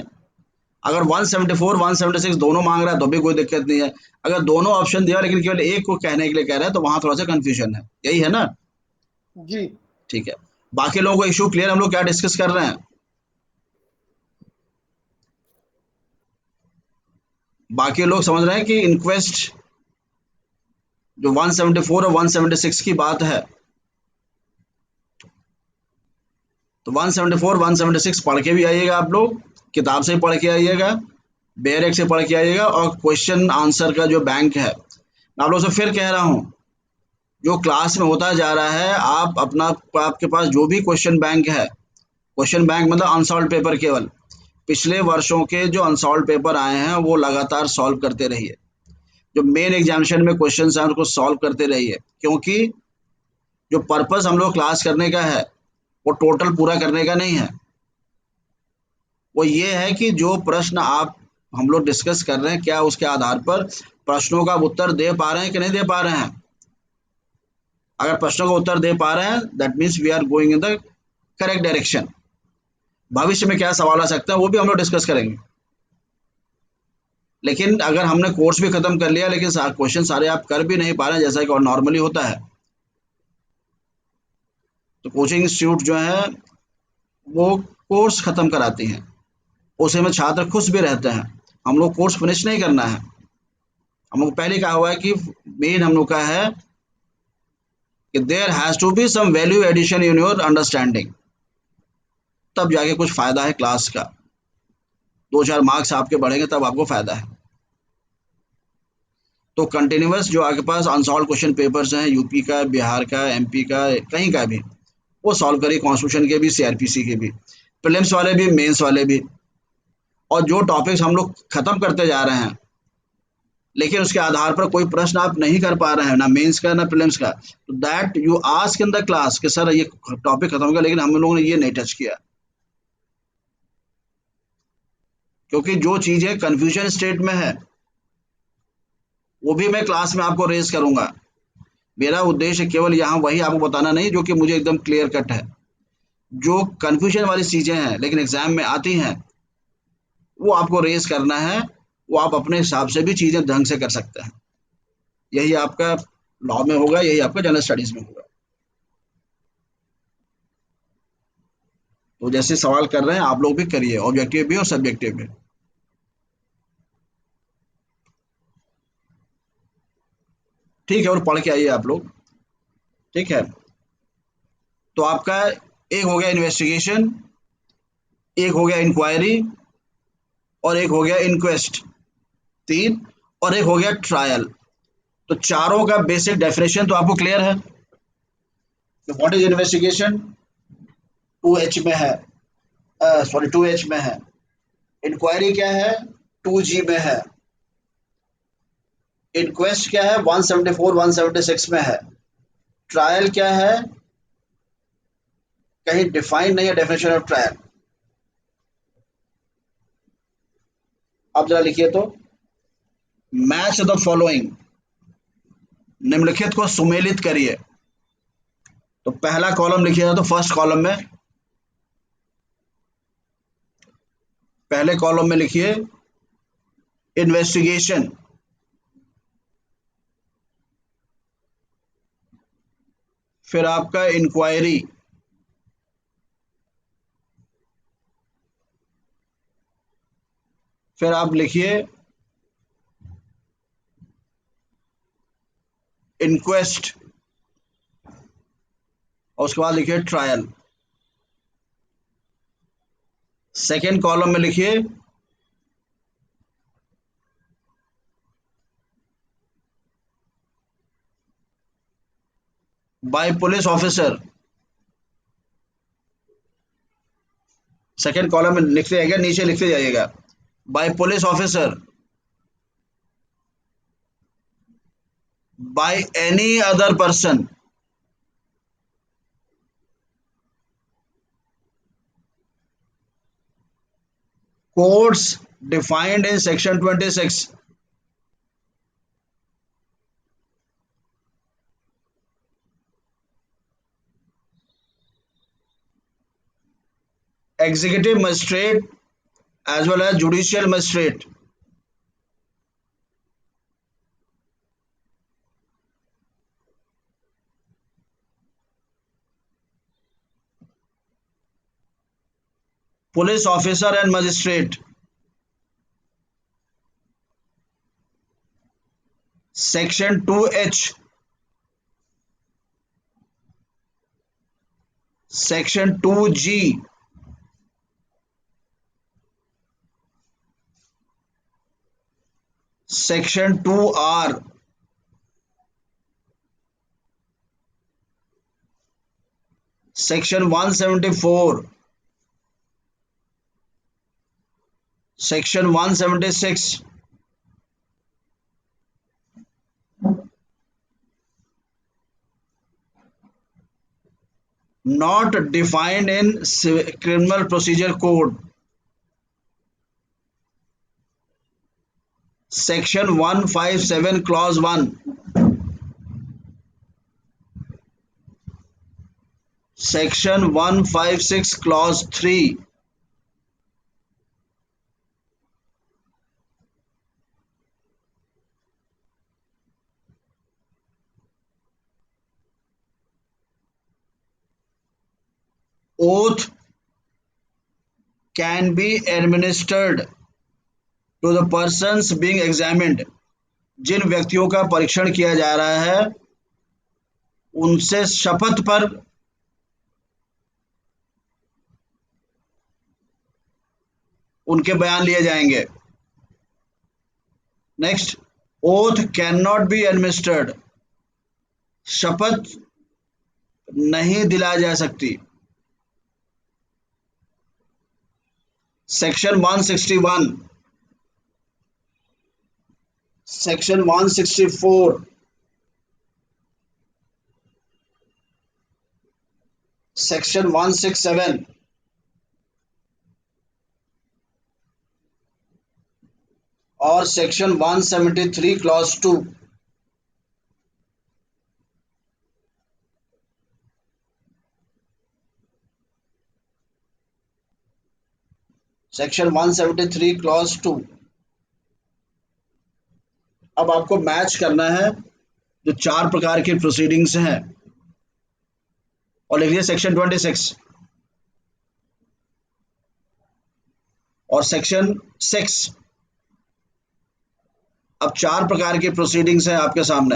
अगर 174 176 दोनों मांग रहा है तो भी कोई दिक्कत नहीं है। अगर दोनों ऑप्शन दिया लेकिन केवल एक को कहने के लिए कह रहा है तो वहां थोड़ा सा कंफ्यूजन है, यही है ना। जी। ठीक है, बाकी लोगों को इशू क्लियर, हम लोग क्या डिस्कस कर रहे हैं? बाकी लोग समझ रहे हैं कि इंक्वेस्ट जो 174 और 176 की बात है, तो 174 176 पढ़ के भी आइएगा आप लोग, किताब से पढ़ के आइएगा, बेरेक से पढ़ के आइएगा, और क्वेश्चन आंसर का जो बैंक है, मैं आप लोग से फिर कह रहा हूँ, जो क्लास में होता जा रहा है, आप अपना, आपके पास जो भी क्वेश्चन बैंक है, क्वेश्चन बैंक मतलब अनसॉल्व पेपर, केवल पिछले वर्षों के जो अनसॉल्व पेपर आए हैं वो लगातार सॉल्व करते रहिए। जो मेन एग्जामिनेशन में क्वेश्चन हैं उसको सॉल्व करते रहिए, क्योंकि जो पर्पस हम लोग क्लास करने का है वो टोटल पूरा करने का नहीं है। वो ये है कि जो प्रश्न आप हम लोग डिस्कस कर रहे हैं, क्या उसके आधार पर प्रश्नों का उत्तर दे पा रहे हैं कि नहीं दे पा रहे हैं। अगर प्रश्नों का उत्तर दे पा रहे हैं, that means we are going in the correct direction. भविष्य में क्या सवाल आ सकता है वो भी हम लोग डिस्कस करेंगे। लेकिन अगर हमने कोर्स भी खत्म कर लिया लेकिन क्वेश्चन सारे आप कर भी नहीं पा रहे हैं, जैसा कि और नॉर्मली होता है, तो कोचिंग इंस्टीट्यूट जो है वो कोर्स खत्म कराती हैं, उसी में छात्र खुश भी रहते हैं। हम लोग कोर्स फिनिश नहीं करना है। हम लोग पहले कहा हुआ है कि मेन हम लोग का है कि there has to be some value addition in your understanding, तब जाके कुछ फायदा है क्लास का। 2-4 मार्क्स आपके बढ़ेंगे तब आपको फायदा है। तो कंटिन्यूस जो आपके पास अनसॉल्व क्वेश्चन पेपर्स हैं, यूपी का, बिहार का, एमपी का, कहीं का भी, वो सॉल्व करिए, कॉन्स्टिट्यूशन के भी, सीआरपीसी के भी, प्रीलिम्स वाले भी, मेंस वाले भी। और जो टॉपिक्स हम लोग खत्म करते जा रहे हैं लेकिन उसके आधार पर कोई प्रश्न आप नहीं कर पा रहे हैं, ना मेंस का ना प्रीलिम्स का, तो that you ask in the class कि सर ये टॉपिक खत्म हो गया लेकिन हम लोगों ने ये नहीं टच किया। क्योंकि जो चीजें कंफ्यूजन स्टेट में है वो भी मैं क्लास में आपको रेज करूंगा। मेरा उद्देश्य केवल यहाँ वही आपको बताना नहीं जो कि मुझे एकदम क्लियर कट है। जो कंफ्यूजन वाली चीजें हैं लेकिन एग्जाम में आती हैं वो आपको रेज करना है, वो आप अपने हिसाब से भी चीजें ढंग से कर सकते हैं। यही आपका लॉ में होगा, यही आपका जनरल स्टडीज में होगा। तो जैसे सवाल कर रहे हैं आप लोग भी करिए, ऑब्जेक्टिव भी और सब्जेक्टिव भी। ठीक है, और पढ़ के आइए आप लोग। ठीक है, तो आपका एक हो गया इन्वेस्टिगेशन, एक हो गया इंक्वायरी, और एक हो गया इंक्वेस्ट, 3, और एक हो गया ट्रायल। तो चारों का बेसिक डेफिनेशन तो आपको क्लियर है। व्हाट इज इन्वेस्टिगेशन, 2H में है, सॉरी 2H में है। इंक्वायरी क्या है, 2G में है। इंक्वेस्ट क्या है, 174 176 में है। ट्रायल क्या है, कहीं डिफाइन नहीं है डेफिनेशन ऑफ ट्रायल। आप जरा लिखिए तो, मैच द फॉलोइंग, निम्नलिखित को सुमेलित करिए। तो पहला कॉलम लिखिएगा, तो फर्स्ट कॉलम में, पहले कॉलम में लिखिए इन्वेस्टिगेशन, फिर आपका इंक्वायरी, फिर आप लिखिए इंक्वेस्ट, और उसके बाद लिखिए ट्रायल। सेकेंड कॉलम में लिखिए by police officer. Second column में लिखते जाइएगा, नीचे लिखते जाइएगा, by police officer, by any other person, codes defined in section 26। Executive magistrate as well as judicial magistrate, police officer and magistrate, section 2H, section 2G, section 2R, section 174, section 176, not defined in criminal procedure code, section 157 clause 1, section 156 clause 3, oath can be administered to the persons being examined. जिन व्यक्तियों का परीक्षण किया जा रहा है उनसे शपथ पर उनके बयान लिए जाएंगे। Next, oath can not be administered, शपथ नहीं दिलाई जा सकती। सेक्शन 161, सेक्शन 164, सेक्शन 167 और सेक्शन 173 क्लॉज 2, सेक्शन 173 क्लॉज 2। अब आपको मैच करना है जो 4 प्रकार की प्रोसीडिंग्स हैं और लिखिए सेक्शन 26 और सेक्शन 6। अब 4 प्रकार की प्रोसीडिंग्स हैं आपके सामने।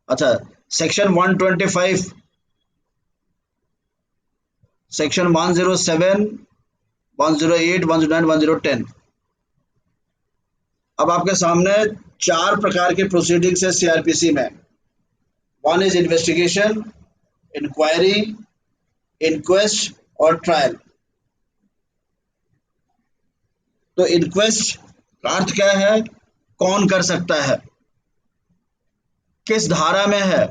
अच्छा, सेक्शन 125, सेक्शन 107, 108, 109, 110। अब आपके सामने 4 प्रकार के प्रोसीडिंग्स है सीआरपीसी में। One is investigation, inquiry, inquest और ट्रायल। तो इंक्वेस्ट का अर्थ क्या है? कौन कर सकता है, किस धारा में है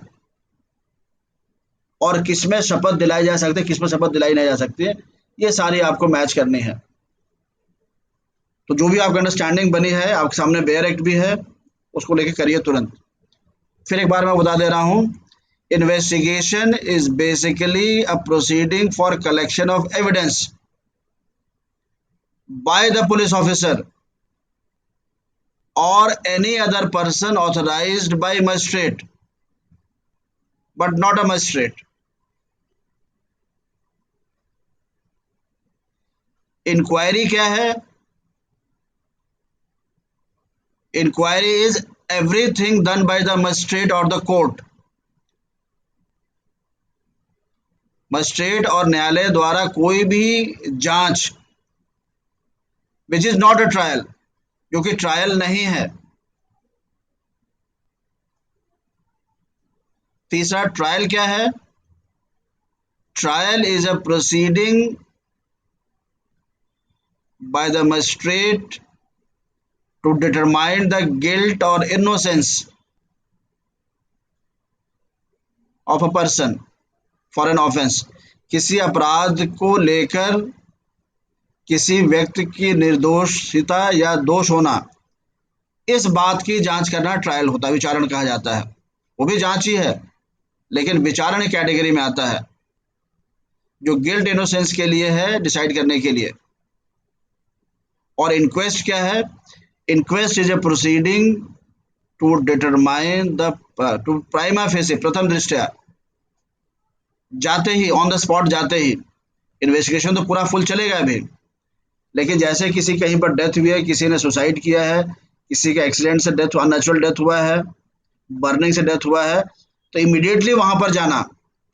और किसमें शपथ दिलाई जा सकती है, किसमें शपथ दिलाई नहीं जा सकती है, ये सारी आपको मैच करनी है। तो जो भी आपकी अंडरस्टैंडिंग बनी है, आपके सामने बेयर एक्ट भी है, उसको लेके करिए तुरंत। फिर एक बार मैं बता दे रहा हूं, investigation is basically a proceeding for collection of evidence by the police officer or any other person authorized by magistrate but not a magistrate. Inquiry क्या है? Inquiry is everything done by the magistrate और the court. Magistrate और न्यायालय द्वारा कोई भी जांच which is not a trial, जो कि ट्रायल नहीं है। तीसरा, ट्रायल क्या है? Trial is a proceeding by the magistrate to determine the guilt or innocence of a person for an offense। किसी अपराध को लेकर किसी व्यक्ति की निर्दोषिता या दोष होना, इस बात की जांच करना ट्रायल होता है, विचारण कहा जाता है। वो भी जांच ही है, लेकिन विचारण कैटेगरी में आता है, जो गिल्ट इनोसेंस के लिए है, डिसाइड करने के लिए। और इंक्वेस्ट क्या है? Inquest is a proceeding to determine the to prima facie, प्रथम दृष्टया, जाते ही, ऑन द स्पॉट जाते ही। इन्वेस्टिगेशन तो पूरा फुल चलेगा अभी, लेकिन जैसे किसी कहीं पर डेथ हुई है, किसी ने सुसाइड किया है, किसी का एक्सीडेंट से डेथ हुआ, नेचुरल डेथ हुआ है, बर्निंग से डेथ हुआ है, तो इमीडिएटली वहां पर जाना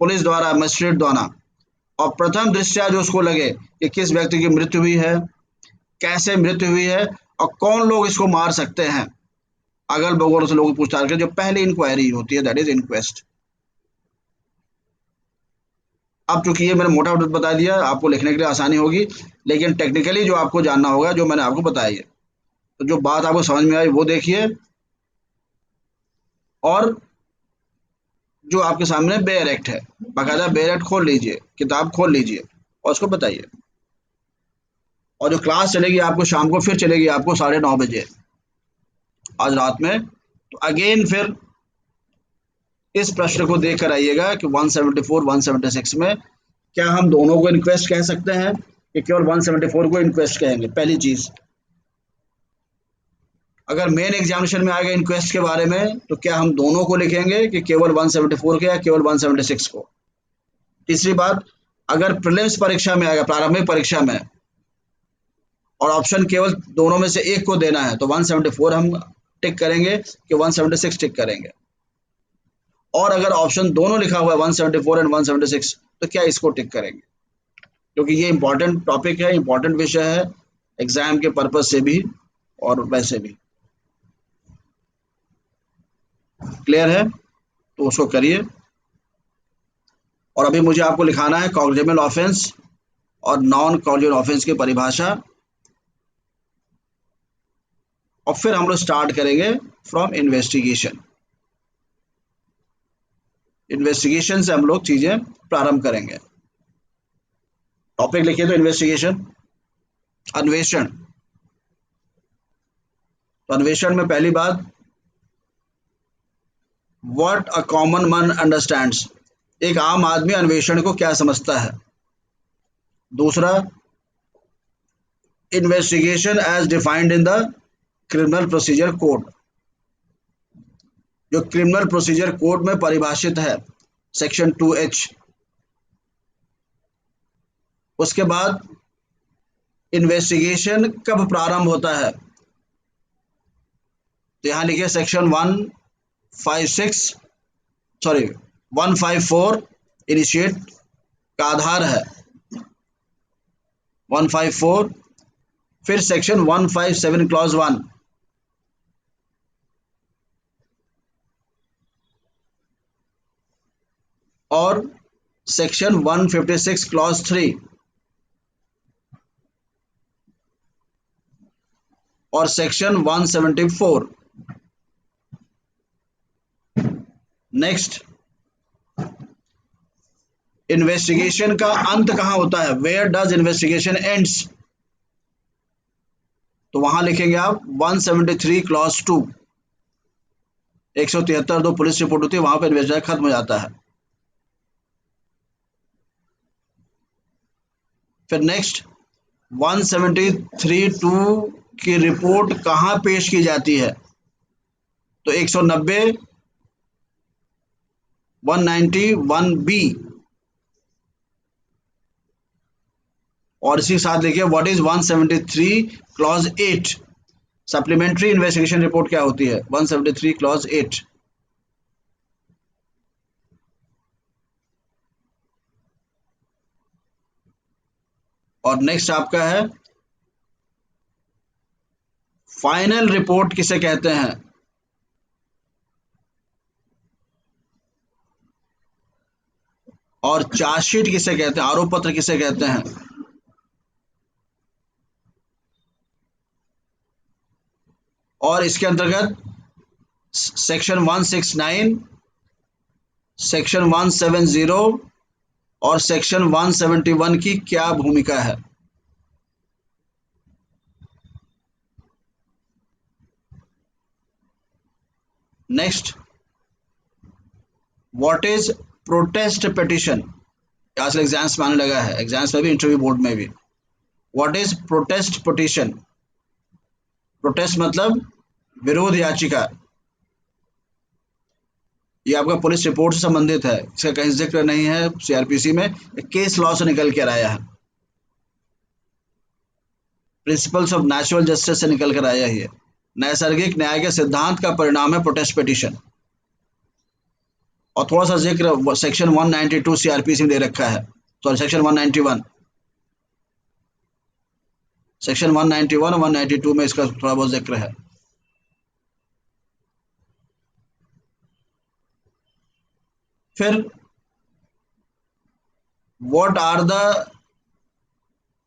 पुलिस द्वारा, मजिस्ट्रेट द्वारा, और प्रथम दृष्टया जो उसको लगे कि किस व्यक्ति की मृत्यु हुई है, कैसे मृत्यु हुई है और कौन लोग इसको मार सकते हैं, अगल बगल से लोग पूछताछ करें, जो पहली इंक्वायरी होती है, दैट इज इंक्वेस्ट। अब चूंकि ये मैंने मोटा मोटा बता दिया, आपको लिखने के लिए आसानी होगी, लेकिन टेक्निकली जो आपको जानना होगा, जो मैंने आपको बताया है, तो जो बात आपको समझ में आई वो देखिए। और जो आपके सामने बेयर एक्ट है, बाकायदा बेयर एक्ट खोल लीजिए, किताब खोल लीजिए और उसको बताइए। और जो क्लास चलेगी आपको शाम को, फिर चलेगी आपको 9:30 बजे आज रात में। तो अगेन फिर इस प्रश्न को देख कर आइएगा कि 174 176 में क्या हम दोनों को इंक्वेस्ट कह सकते हैं कि केवल 174 को इंक्वेस्ट कहेंगे। पहली चीज, अगर मेन एग्जामिनेशन में आएगा इंक्वेस्ट के बारे में तो क्या हम दोनों को लिखेंगे कि केवल 174 के या केवल 176 को। तीसरी बात, अगर प्रीलिम्स परीक्षा में आएगा, प्रारंभिक परीक्षा में, और ऑप्शन केवल दोनों में से एक को देना है तो 174 हम टिक करेंगे कि 176 टिक करेंगे। और अगर ऑप्शन दोनों लिखा हुआ है 174 एंड 176 तो क्या इसको टिक करेंगे, क्योंकि ये इंपॉर्टेंट टॉपिक है, इंपॉर्टेंट विषय है एग्जाम के पर्पज से भी और वैसे भी। क्लियर है? तो उसको करिए। और अभी मुझे आपको लिखाना है कॉग्निजेबल ऑफेंस और नॉन कॉग्निजेबल ऑफेंस की परिभाषा, और फिर हम लोग स्टार्ट करेंगे फ्रॉम इन्वेस्टिगेशन। इन्वेस्टिगेशन से हम लोग चीजें प्रारंभ करेंगे। टॉपिक लिखिए तो इन्वेस्टिगेशन, अन्वेषण। तो अन्वेषण में पहली बात, what a common man understands, एक आम आदमी अन्वेषण को क्या समझता है। दूसरा, investigation as defined in the criminal procedure code, जो क्रिमिनल प्रोसीजर कोड में परिभाषित है, सेक्शन 2H। उसके बाद इन्वेस्टिगेशन कब प्रारंभ होता है, तो यहां लिखिए सेक्शन 156 सॉरी 154 इनिशिएट का आधार है 154। फिर सेक्शन 157 क्लॉज 1, और सेक्शन 156 क्लॉज 3, और सेक्शन 174। नेक्स्ट, इन्वेस्टिगेशन का अंत कहां होता है, वेयर डज इन्वेस्टिगेशन एंड्स, तो वहां लिखेंगे आप 173 क्लॉज 2, 173 दो पुलिस रिपोर्ट होती है, वहां पर इन्वेस्टिगेशन खत्म हो जाता है। फिर नेक्स्ट, 173(2) की रिपोर्ट कहां पेश की जाती है, तो 190 191B, और इसी के साथ देखिए what is 173 clause 8, supplementary investigation report क्या होती है, 173 क्लॉज 8। और नेक्स्ट आपका है फाइनल रिपोर्ट किसे कहते हैं, और चार्जशीट किसे कहते हैं, आरोप पत्र किसे कहते हैं। और इसके अंतर्गत सेक्शन 169, सेक्शन 170 और सेक्शन 171 की क्या भूमिका है। Next, what is protest petition, आजकल एग्जाम्स में आने लगा है, एग्जाम्स में भी, इंटरव्यू बोर्ड में भी। What is protest petition, protest मतलब विरोध याचिका। ये आपका पुलिस रिपोर्ट से संबंधित है, इसका कहीं जिक्र नहीं है सीआरपीसी में, केस लॉ से निकल कर आया है, प्रिंसिपल्स ऑफ नेचुरल जस्टिस से निकल कर आया है, नैसर्गिक न्याय के सिद्धांत का परिणाम है प्रोटेस्ट पिटिशन। और थोड़ा सा जिक्र सेक्शन 192 सीआरपीसी में दे रखा है, सॉरी सेक्शन 191, सेक्शन 191 और 192 में इसका थोड़ा बहुत जिक्र है। फिर what are the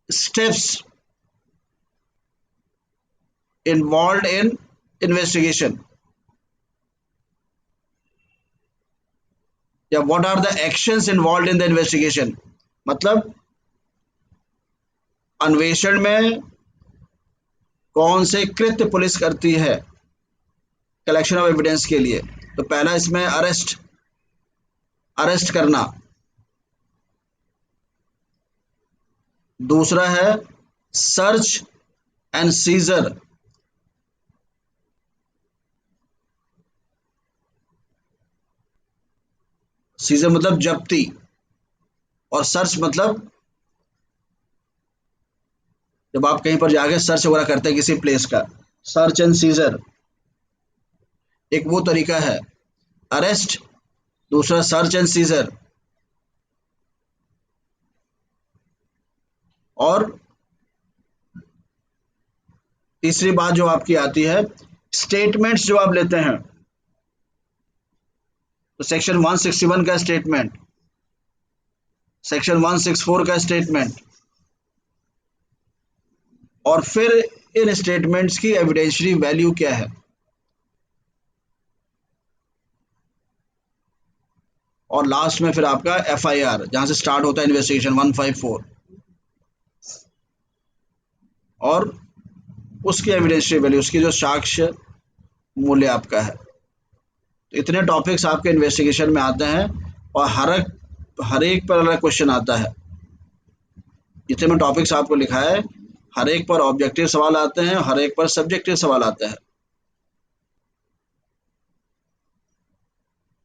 steps involve in investigation, या what are the actions involve in the investigation, मतलब अन्वेषण में कौन से कृत्य पुलिस करती है कलेक्शन ऑफ एविडेंस के लिए। तो पहला इसमें अरेस्ट करना, दूसरा है सर्च एंड सीजर, सीजर मतलब जब्ती, और सर्च मतलब जब आप कहीं पर जाके सर्च वगैरह करते हैं किसी प्लेस का, सर्च एंड सीजर एक वो तरीका है अरेस्ट, दूसरा सर्च एंड सीजर, और तीसरी बात जो आपकी आती है स्टेटमेंट्स जो आप लेते हैं, तो सेक्शन 161 का स्टेटमेंट, सेक्शन 164 का स्टेटमेंट, और फिर इन स्टेटमेंट्स की एविडेंशियरी वैल्यू क्या है, और लास्ट में फिर आपका एफआईआर जहां से स्टार्ट होता है इन्वेस्टिगेशन 154, और उसकी एविडेंशियरी वैल्यू, उसकी जो साक्ष्य मूल्य आपका है। तो इतने टॉपिक्स आपके इन्वेस्टिगेशन में आते हैं, और हर एक पर अलग क्वेश्चन आता है। जितने में टॉपिक्स आपको लिखा है हर एक पर ऑब्जेक्टिव सवाल आते हैं, हर एक पर सब्जेक्टिव सवाल आते हैं।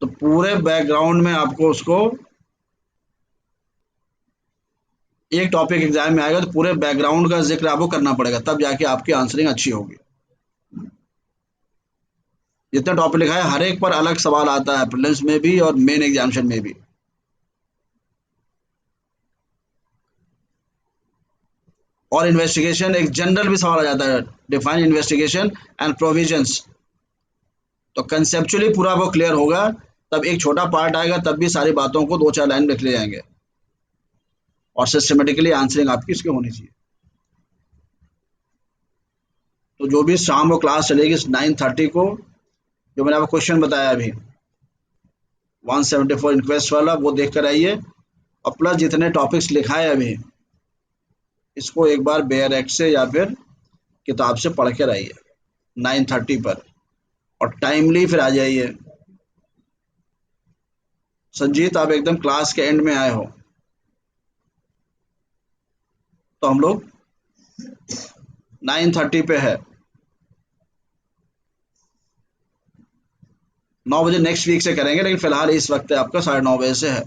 तो पूरे बैकग्राउंड में आपको उसको, एक टॉपिक एग्जाम में आएगा तो पूरे बैकग्राउंड का जिक्र आपको करना पड़ेगा, तब जाके आपकी आंसरिंग अच्छी होगी। जितना टॉपिक लिखा है हर एक पर अलग सवाल आता है, प्रीलिम्स में भी और मेन एग्जामिनेशन में भी। और इन्वेस्टिगेशन एक जनरल भी सवाल आ जाता है, डिफाइन इन्वेस्टिगेशन एंड प्रोविजंस। तो कंसेप्चुअली पूरा वो क्लियर होगा, तब एक छोटा पार्ट आएगा तब भी सारी बातों को 2-4 लाइन में लिख ले जाएंगे, और सिस्टमेटिकली आंसरिंग आपकी इसकी होनी चाहिए। तो जो भी शाम को क्लास चलेगी 9:30 को, जो मैंने आपको क्वेश्चन बताया अभी 174 इंक्वेस्ट वाला, वो देख कर आइए, और प्लस जितने टॉपिक्स लिखा है अभी इसको एक बार बेयर एक्ट से या फिर किताब से पढ़ कर आइए 9:30 पर, और टाइमली फिर आ जाइए। संजीत आप एकदम क्लास के एंड में आए हो, तो हम लोग 9:30 पे है, 9 बजे नेक्स्ट वीक से करेंगे, लेकिन फिलहाल इस वक्त आपका 9:30 बजे से है।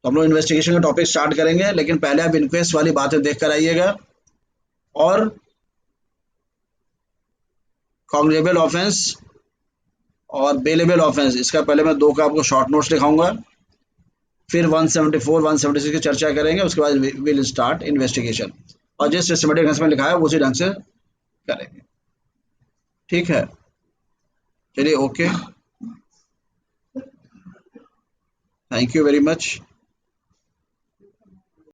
तो हम लोग इन्वेस्टिगेशन का टॉपिक स्टार्ट करेंगे, लेकिन पहले आप इनक्वेस्ट वाली बातें देख कर आइएगा, और कॉग्निजेबल ऑफेंस और बेलेबल ऑफेंस, इसका पहले मैं 2 का आपको शॉर्ट नोट्स दिखाऊंगा, फिर 174 176 की चर्चा करेंगे, उसके बाद विल स्टार्ट इन्वेस्टिगेशन, और जिस सिस्टमेटिक ढंग से लिखा है उसी ढंग से करेंगे। ठीक है, चलिए, okay, thank you very much.